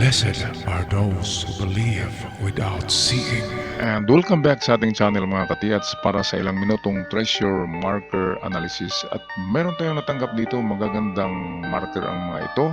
Blessed are those who believe without seeing. And welcome back sa ating channel mga katiyats para sa ilang minutong treasure marker analysis. At meron tayong natanggap dito magagandang marker ang mga ito.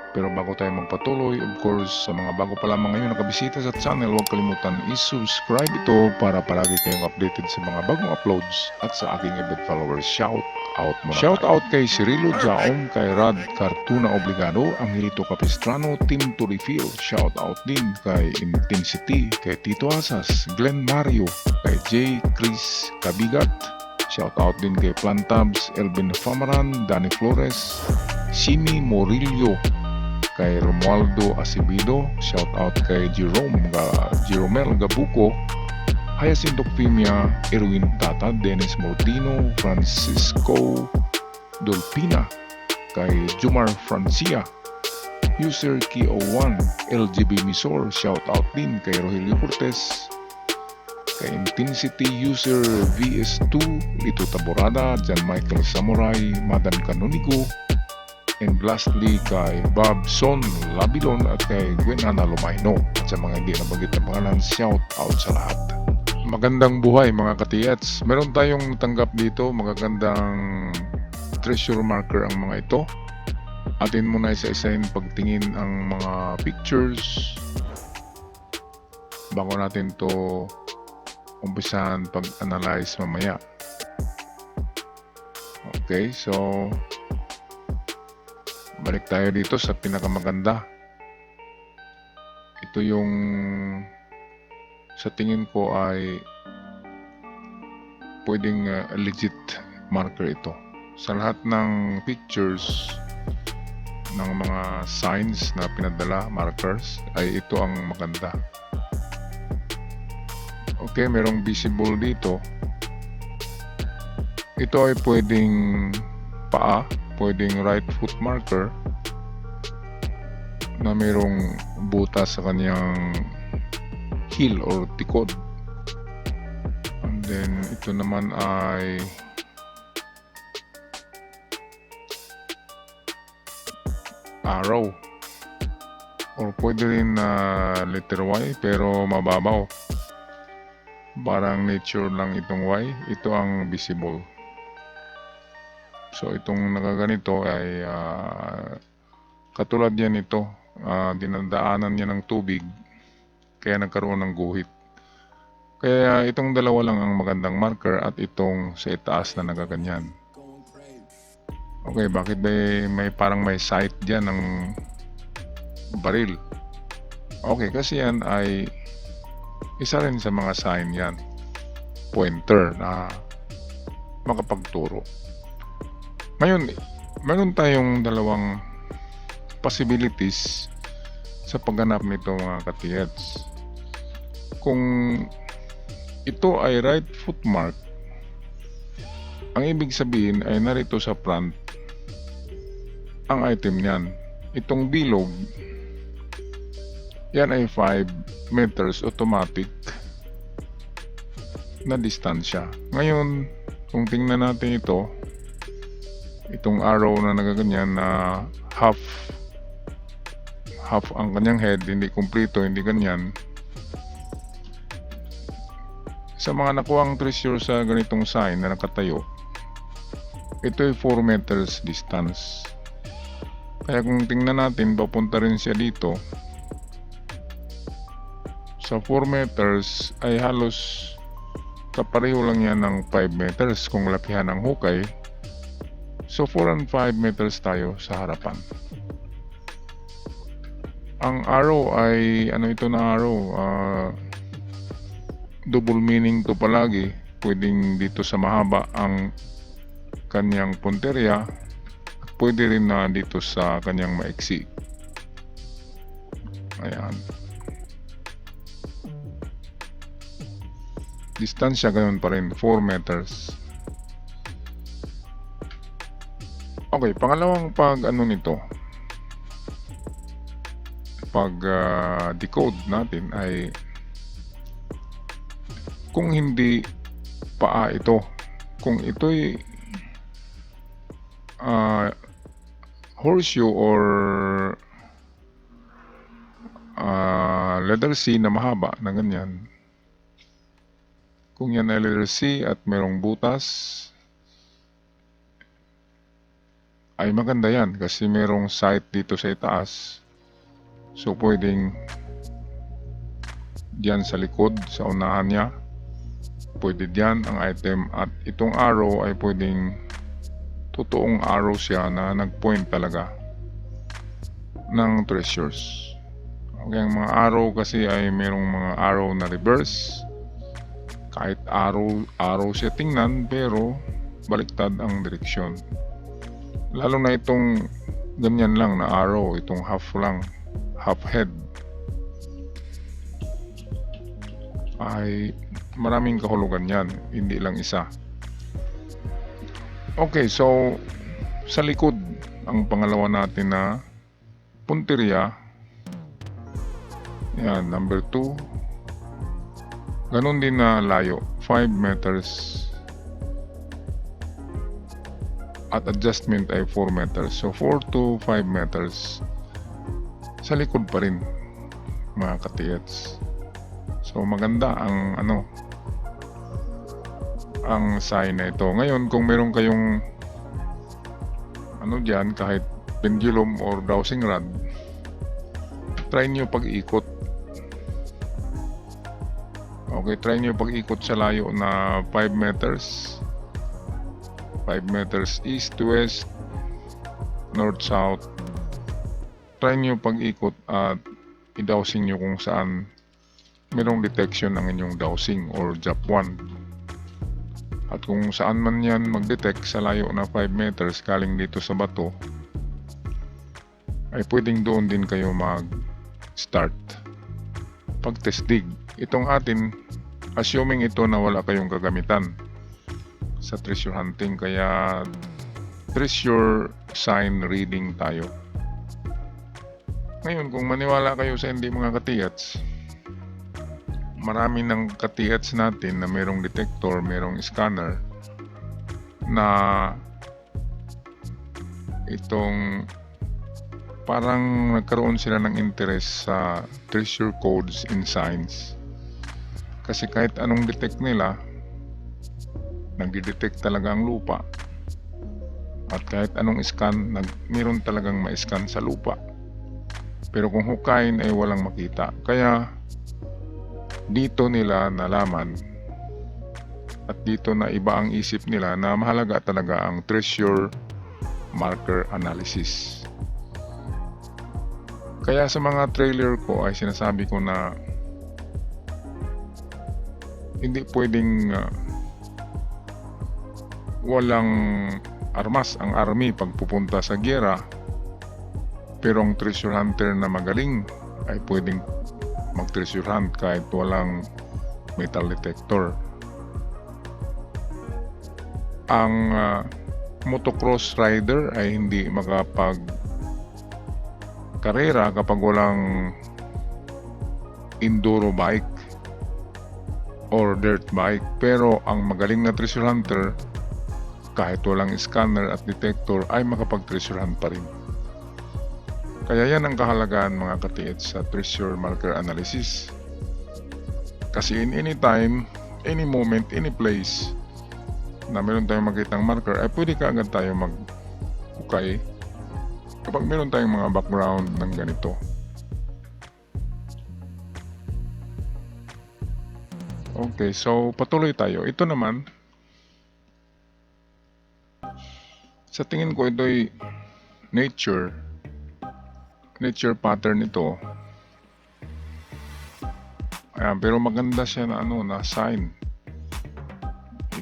Pero bago tayo magpatuloy, of course, sa mga bago pa lamang ngayon nakabisita sa channel, huwag kalimutan i-subscribe ito para palagi kayong updated sa mga bagong uploads at sa aking event followers. Shout out muna Shout tayo. out Kay Cirilo Jaong, kay Rad Cartuna Obligado, Angelito Capistrano, Team to Refill. Shout out din kay Intensity, kay Tito Asas, Glenn Mario, kay J. Chris Kabigat. Shout out din kay Plantabs, Elvin Famaran, Danny Flores, Simi Morillo, kay Romualdo Acebido, shout out kay Jeromel Gabuco, Hyacinth Ocfimia, Erwin Tata, Dennis Mortino, Francisco Dolpina, kay Jumar Francia, user Kio1, LGB Misor, shout out din kay Rogelio Cortez, kay Intensity user VS2, Lito Taborada, Jan Michael Samurai, Madan Canonigo, and lastly kay Bob Son Labilon at kay Gwen Ana Lumayno. At sa mga hindi nabanggit na pangalan, shout out sa lahat. Magandang buhay mga katiyats. Meron tayong tanggap dito, magagandang treasure marker ang mga ito. Atin muna isa-isahin pagtingin ang mga pictures bago natin to umpisahan pag-analyze mamaya. Okay, so balik tayo dito sa pinakamaganda. Ito yung sa tingin ko ay pwedeng legit marker ito. Sa lahat ng pictures ng mga signs na pinadala, markers, ay ito ang maganda. Okay, merong visible dito. Ito ay pwedeng paa, pwedeng right foot marker na mayroong butas sa kanyang heel or tikod. And then ito naman ay arrow or pwede rin na letter Y pero mababaw. Parang nature lang itong Y. Ito ang visible. So itong nakaganito ay katulad yan ito, dinadaanan niya ng tubig kaya nagkaroon ng guhit. Kaya itong dalawa lang ang magandang marker at itong sa itaas na nagaganyan. Okay, bakit ba may parang may sight dyan ng baril? Okay, kasi yan ay isa rin sa mga sign yan, pointer na makapagturo. Ngayon, meron tayong dalawang possibilities sa pagganap nito mga katiyats. Kung ito ay right foot mark, ang ibig sabihin ay narito sa front ang item niyan. Itong bilog, yan ay 5 meters automatic na distansya. Ngayon, kung tingnan natin ito, itong arrow na nagaganyan na half ang kanyang head, hindi kumpleto, hindi ganyan. Sa mga nakuhang treasure sa ganitong sign na nakatayo, ito ay 4 meters distance. Kaya kung tingnan natin, papunta rin siya dito. Sa 4 meters ay halos kapareho lang yan ng 5 meters kung lakihan ng hukay. So 4 and 5 meters tayo sa harapan. Ang arrow ay ano ito na arrow? Double meaning to palagi. Pwedeng dito sa mahaba ang kanyang punterya at pwede rin na dito sa kanyang maiksi. Ayan. Distansya ganoon pa rin, 4 meters. Okay, pangalawang pag ano nito, pag decode natin ay kung hindi paa ito, kung ito'y horseshoe or letter C na mahaba na ganyan. Kung yan ay letter C at merong butas, ay maganda yan kasi merong sight dito sa itaas. So pwedeng diyan sa likod, sa unahan niya, pwede diyan ang item, at itong arrow ay pwedeng totoong arrow siya na nagpoint talaga ng treasures. Okay, ang mga arrow kasi ay merong mga arrow na reverse. Kahit arrow siya tingnan, pero baliktad ang direksyon. Lalo na itong ganyan lang na arrow, itong half lang, half head, ay maraming kahulugan yan, hindi lang isa. Okay, so sa likod, ang pangalawa natin na punteriya, yan, number 2. Ganon din na layo, 5 meters. At adjustment ay 4 meters. So 4 to 5 meters. Sa likod pa rin, mga ka-TH. So maganda ang ang sign na ito. Ngayon, kung meron kayong diyan, kahit pendulum or dowsing rod, try nyo pag-ikot. Okay, try nyo pag-ikot sa layo na 5 meters. 5 meters east to west, north south. Try nyo pag-ikot at i-dowsing nyo kung saan merong detection ng inyong dowsing or drop 1. At kung saan man yan mag-detect sa layo na 5 meters galing dito sa bato, ay pwedeng doon din kayo mag-start pag-test dig. Itong atin, assuming ito na wala kayong gagamitan sa treasure hunting, kaya treasure sign reading tayo. Ngayon, kung maniwala kayo sa hindi, mga ka-TH, marami ng ka-TH natin na merong detector, merong scanner, na itong parang nagkaroon sila ng interest sa treasure codes in signs. Kasi kahit anong detect nila, nagdi-detect talaga ang lupa. At kahit anong scan, meron talagang ma-scan sa lupa. Pero kung hukayin ay walang makita. Kaya dito nila nalaman at dito na iba ang isip nila na mahalaga talaga ang treasure marker analysis. Kaya sa mga trailer ko ay sinasabi ko na hindi pwedeng walang armas ang army pag pupunta sa giyera, pero ang treasure hunter na magaling ay pwedeng mag-treasure hunt kahit walang metal detector. Ang motocross rider ay hindi makapag-karera kapag walang enduro bike or dirt bike, pero ang magaling na treasure hunter kahit walang scanner at detector ay makapag-treasure hunt pa rin. Kaya yan ang kahalagaan, mga ka-TH, sa treasure marker analysis. Kasi in any time, any moment, any place na meron tayong makitang marker, ay pwede ka agad tayo mag-hukay kapag meron tayong mga background ng ganito. Okay, so patuloy tayo. Ito naman, sa tingin ko ito'y nature pattern ito. Pero maganda siya na na sign.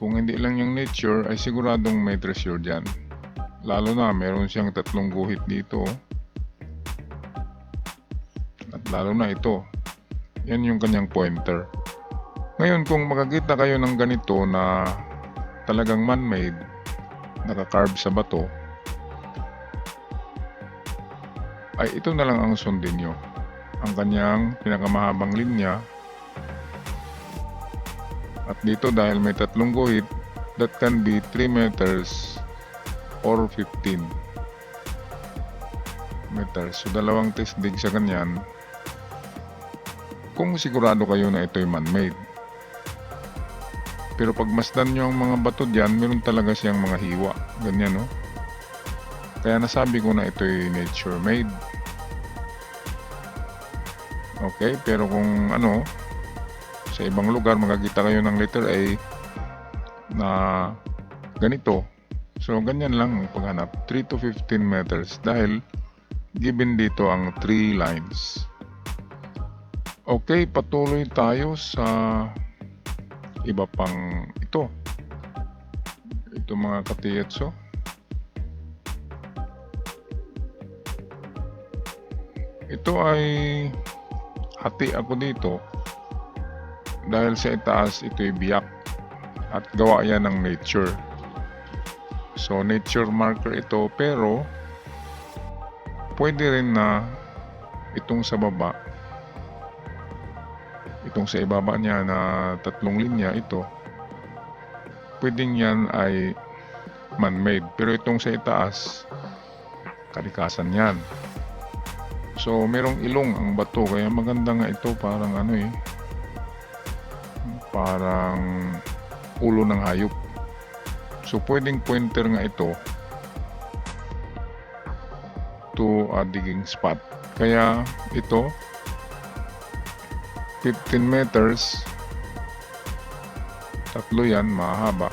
Kung hindi lang yung nature, ay siguradong may treasure dyan. Lalo na meron siyang 3 guhit dito. At lalo na ito. Yan yung kanyang pointer. Ngayon, kung makakita kayo ng ganito na talagang man-made, naka-carve sa bato, ay ito na lang ang sundin nyo. Ang kanyang pinakamahabang linya. At dito, dahil may 3 guhit, that can be 3 meters or 15 meters. So, 2 test dig sa ganyan kung sigurado kayo na ito'y man-made. Pero pag masdan nyo ang mga bato dyan, meron talaga siyang mga hiwa. Ganyan, no? Kaya nasabi ko na ito'y nature-made. Okay, pero kung ano, sa ibang lugar makakita kayo ng letter A na ganito. So, ganyan lang ang paghanap. 3 to 15 meters dahil given dito ang 3 lines. Okay, patuloy tayo sa iba pang ito. Ito mga katiyetso. Ito ay hati ako dito dahil sa itaas ito'y biyak at gawa yan ng nature. So nature marker ito, pero pwede rin na itong sa baba, itong sa ibaba niya na 3 linya, ito pwedeng yan ay man-made, pero itong sa itaas kalikasan yan. So merong ilong ang bato, kaya maganda nga ito, parang ano parang ulo ng hayop. So pwedeng pointer nga ito to a digging spot. Kaya ito 15 meters, tatlo yan, mahaba.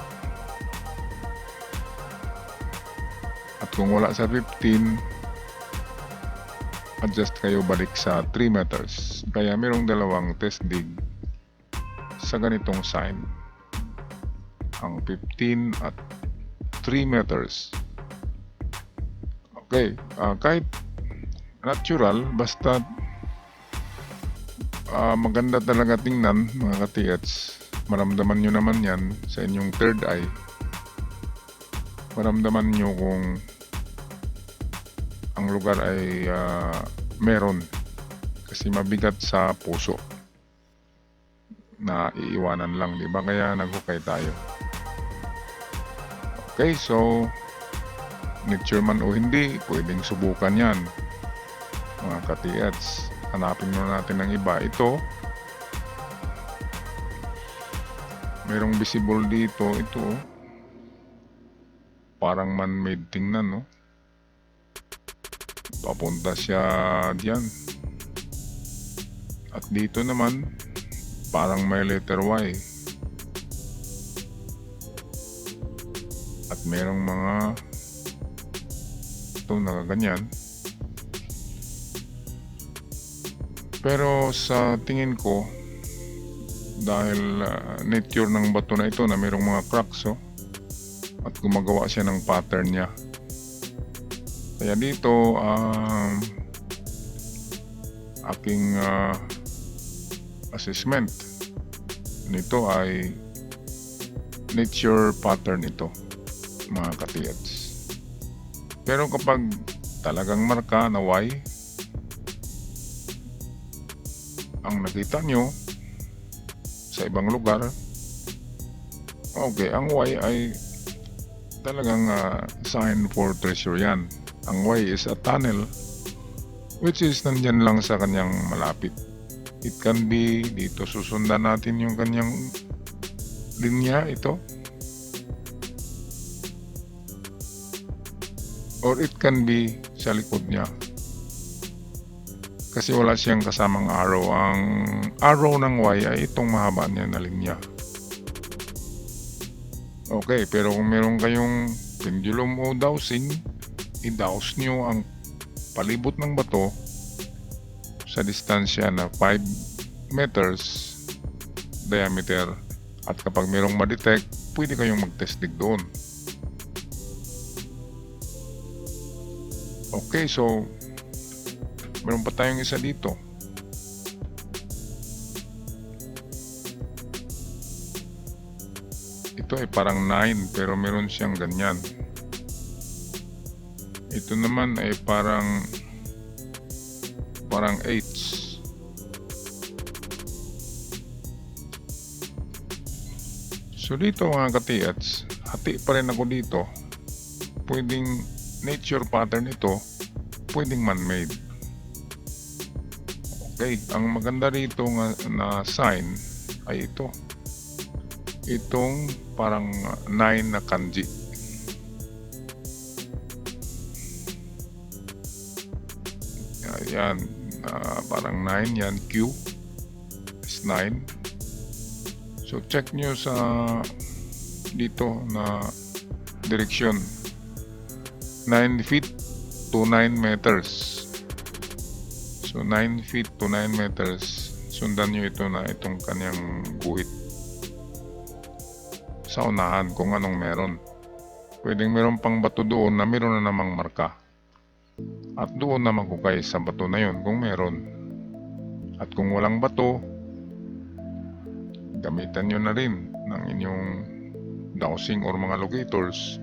At kung wala sa 15, adjust kayo balik sa 3 meters. Kaya merong dalawang test dig sa ganitong sign, ang 15 at 3 meters. Okay, kahit natural, basta maganda talaga tingnan mga katiyats. Maramdaman nyo naman yan sa inyong third eye. Maramdaman nyo kung ang lugar ay meron, kasi mabigat sa puso na iiwanan lang, di ba? Kaya naghukay tayo. Okay, so nature man o hindi, pwedeng subukan yan mga katiyats. Hanapin mo natin ng iba. Ito merong visible dito, ito parang man-made tingnan, no? Papunta siya diyan. At dito naman parang may letter Y. At merong mga ito nakaganyan. Pero sa tingin ko, dahil nature ng bato na ito na merong mga cracks, at gumagawa siya ng pattern niya. Kaya dito aking assessment nito ay nature pattern ito mga katiyats. Pero kapag talagang marka na Y ang nakita nyo sa ibang lugar, okay, ang Y ay talagang sign for treasure yan. Ang Y is a tunnel which is nandyan lang sa kanyang malapit. It can be dito, susundan natin yung kanyang linya, ito, or it can be sa likod niya kasi wala siyang kasamang arrow. Ang arrow ng Y ay itong mahaba niya na linya. Okay, pero kung meron kayong pendulum o dowsing, i-douse nyo ang palibot ng bato sa distansya na 5 meters diameter, at kapag merong ma-detect, pwede kayong mag-test dig doon. Okay, so meron pa tayong isa dito. Ito ay parang 9 pero meron siyang ganyan. Ito naman ay parang 8. So dito mga katiyats, hati pa rin ako dito. Pwedeng nature pattern ito, pwedeng man-made. Okay, ang maganda rito nga na sign ay ito. Itong parang 9 na kanji. Ayan, parang 9 yan, Q is 9. So check nyo sa dito na direksyon, 9 feet to 9 meters. So 9 feet to 9 meters, sundan nyo ito na itong kanyang guhit sa unahan kung anong meron. Pwedeng meron pang bato doon na meron na namang marka, at doon na maghukay sa bato na yun kung meron. At kung walang bato, gamitan nyo na rin ng inyong dowsing or mga locators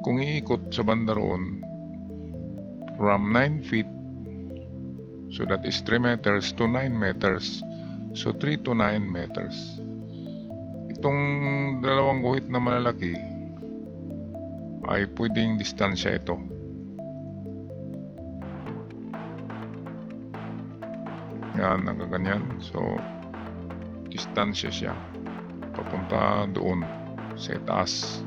kung iikot sa banda roon from 9 feet. So that is 3 meters to 9 meters. So 3 to 9 meters. Itong dalawang guhit na malalaki ay pwedeng distansya ito. Yan, nagaganyan. So distansya siya papunta doon sa itaas.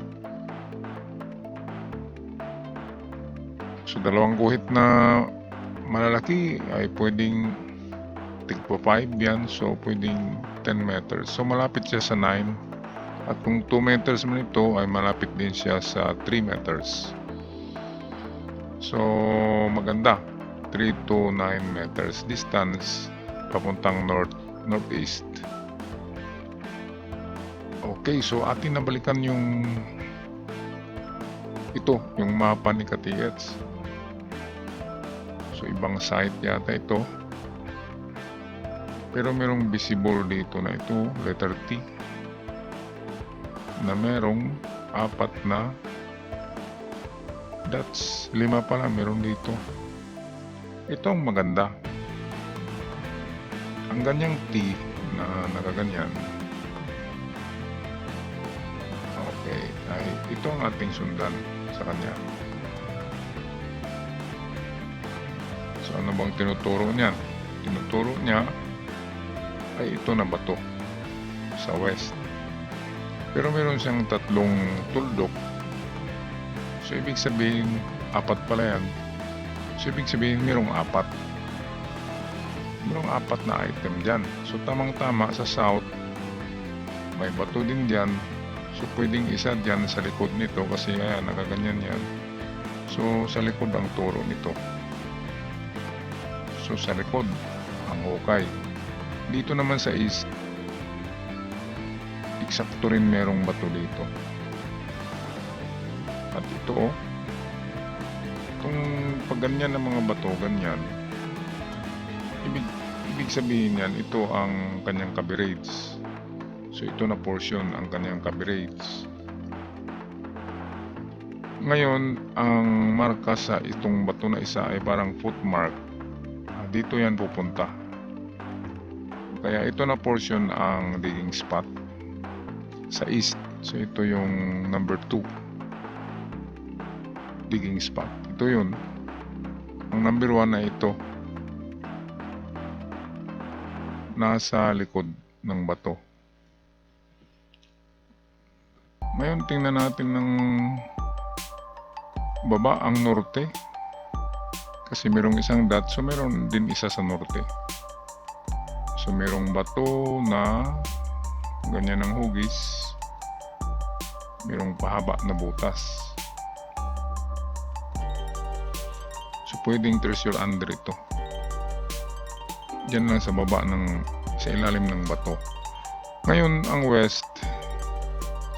So dalawang guhit na malalaki ay pwedeng tigpa 5 yan, so pwedeng 10 meters. So malapit siya sa 9. At kung 2 meters man ito ay malapit din siya sa 3 meters. So maganda, 3 to 9 meters distance papuntang northeast. Okay, so atin nabalikan yung yung mapa ni Katiets. So ibang site yata ito, pero merong visible dito na ito, letter T, na merong 4 na dots. 5 pala meron dito. Ito ang maganda. Ang ganyang T na nakaganyan, okay, ay ito ang ating sundan sa kanya. So ano bang tinuturo niyan? Tinuturo niya ay ito na bato sa west. Pero meron siyang 3 tuldok. So ibig sabihin 4 pala yan. So ibig sabihin merong 4. Merong 4 na item dyan. So tamang tama sa south, may bato din dyan. So pwedeng isa dyan sa likod nito kasi ayan, nakaganyan yan. So sa likod ang turo nito. So sa likod ang hukay. Dito naman sa east, eksakto rin merong bato dito. At ito, itong pag ganyan ng mga bato, ganyan, ibig sabihin yan, ito ang kanyang coverage. So ito na portion ang kanyang coverage. Ngayon, ang marka sa itong bato na isa ay parang footmark. Dito yan pupunta. Kaya ito na portion ang digging spot sa east. So ito yung number 2 digging spot. Ito yun. Ang number 1 na ito, nasa likod ng bato. Ngayon tingnan natin ng baba ang norte. Kasi merong isang dot, so meron din isa sa norte. So merong bato na ganyan ng hugis. Merong pahaba na butas. So pwedeng treasure under ito. Diyan lang sa baba sa ilalim ng bato. Ngayon ang west.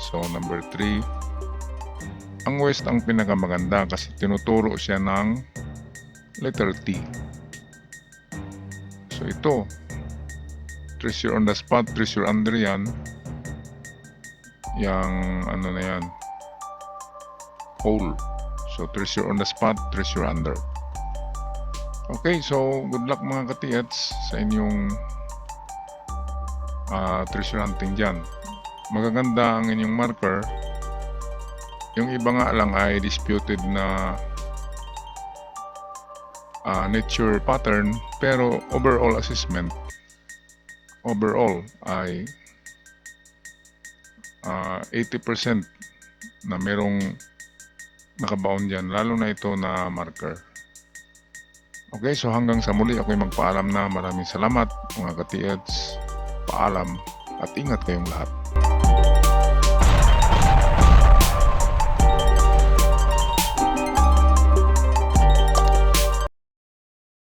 So number 3. Ang west ang pinakamaganda kasi tinuturo siya ng letter T. So ito, treasure on the spot, treasure under yan. Yang ano na yan, hole. So treasure on the spot, treasure under. Okay, so good luck mga katiyats sa inyong treasure hunting dyan. Magaganda ang inyong marker. Yung iba nga lang ay disputed na nature pattern, pero overall assessment, overall ay 80% na merong nakabaon dyan, lalo na ito na marker. Okay, so hanggang sa muli ako'y magpaalam na. Maraming salamat mga ka-TEDs. Paalam at ingat kayong lahat.